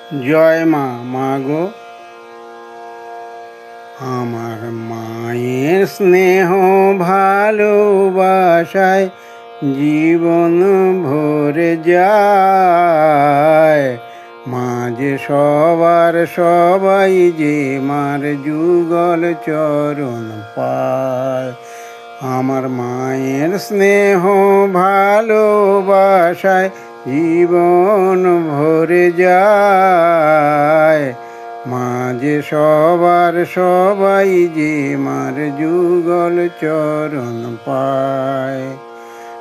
জয় মা। মা গো, আমার মায়ের স্নেহ ভালোবাসায় জীবন ভরে যায়। মা যে সবার সবাই যে মার যুগল চরণ পায়। আমার মায়ের স্নেহ ভালোবাসায় জীবন ভরে যায়। মা যে সবার সবাই যে মার যুগল চরণ পায়।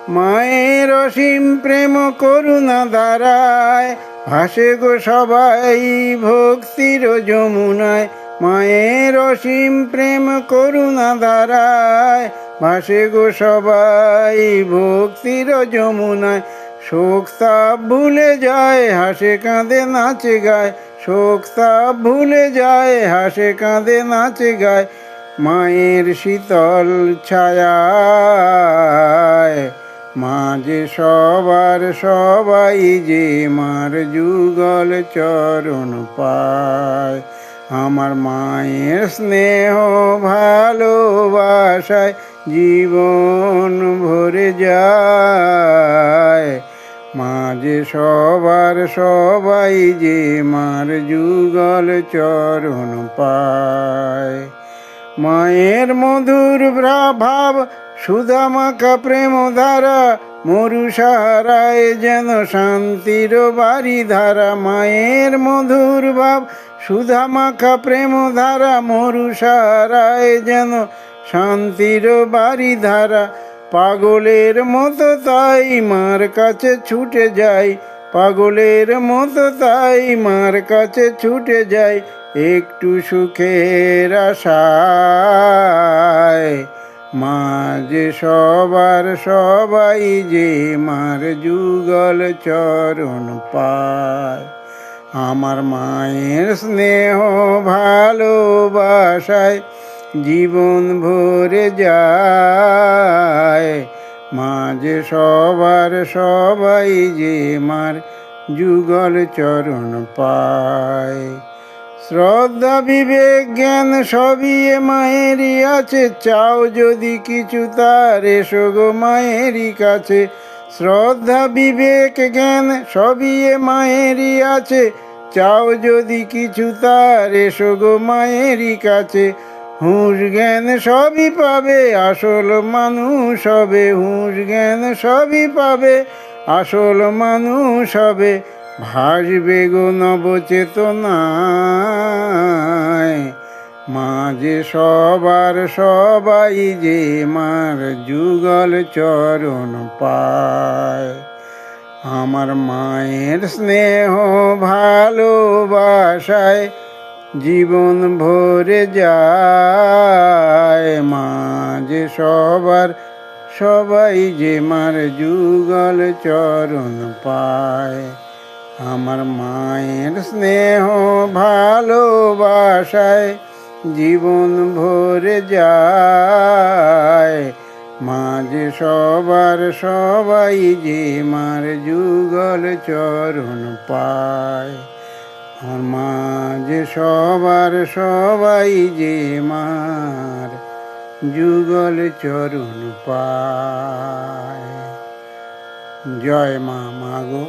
মায়ের অসীম প্রেম করুণা দ্বারায় ভাসে গো সবাই ভক্তির যমুনায়। মায়ের অসীম প্রেম করুণা দ্বারায় ভাসে গো সবাই ভক্তির যমুনায়। শোক তাপ ভুলে যায়, হাসে কাঁদে নাচে গায়। শোক তাপ ভুলে যায়, হাসে কাঁদে নাচে গায়। মায়ের শীতল ছায়ায় মা যে সবার সবাই যে মার যুগল চরণ পায়। আমার মায়ের স্নেহ ভালোবাসায় জীবন ভরে যায়। মা যে সবার সবাই যে মার যুগল চরণ পায়। মায়ের মধুর ভাব সুধা মাখা প্রেম ধারা মরু সাহারায় যেন শান্তির বাড়ি ধারা। মায়ের মধুর ভাব সুধা মাখা প্রেম ধারা মরু সাহারায় যেন শান্তির বাড়ি ধারা। পাগলের মতো তাই মার কাছে ছুটে যাই। পাগলের মতো তাই মার কাছে ছুটে যাই একটু সুখের আশায়। মা যে সবার সবাই যে মার যুগল চরণ পায়। আমার মায়ের স্নেহ ভালোবাসায় জীবন ভরে যায়। মা যে সবার সবাই যে মার যুগল চরণ পায়। শ্রদ্ধা বিবেক জ্ঞান সবই এ মায়েরই আছে, চাও যদি কিছু তার এসো গো মায়েরই কাছে। শ্রদ্ধা বিবেক জ্ঞান সবই এ মায়েরই আছে, চাও যদি কিছু তার এসো গো মায়েরই কাছে। হুঁশ জ্ঞান সবই পাবে আসল মানুষ হবে, হুঁশ জ্ঞান সবই পাবে আসল মানুষ হবে। ভাসবে গো নবচেতনায় মা যে সবার সবাই যে মার যুগল চরণ পায়। আমার মায়ের স্নেহ ভালোবাসায় জীবন ভরে যায়। মা যে সবার সবাই যে মার যুগল চরণ পায়। আমার মায়ের স্নেহ ভালোবাসায় জীবন ভরে যায়। মা যে সবার সবাই যে মার যুগল চরণ পায়। আমার মা যে সবার সবাই যে মার যুগল চরণ পায়। জয় মা। মা গো।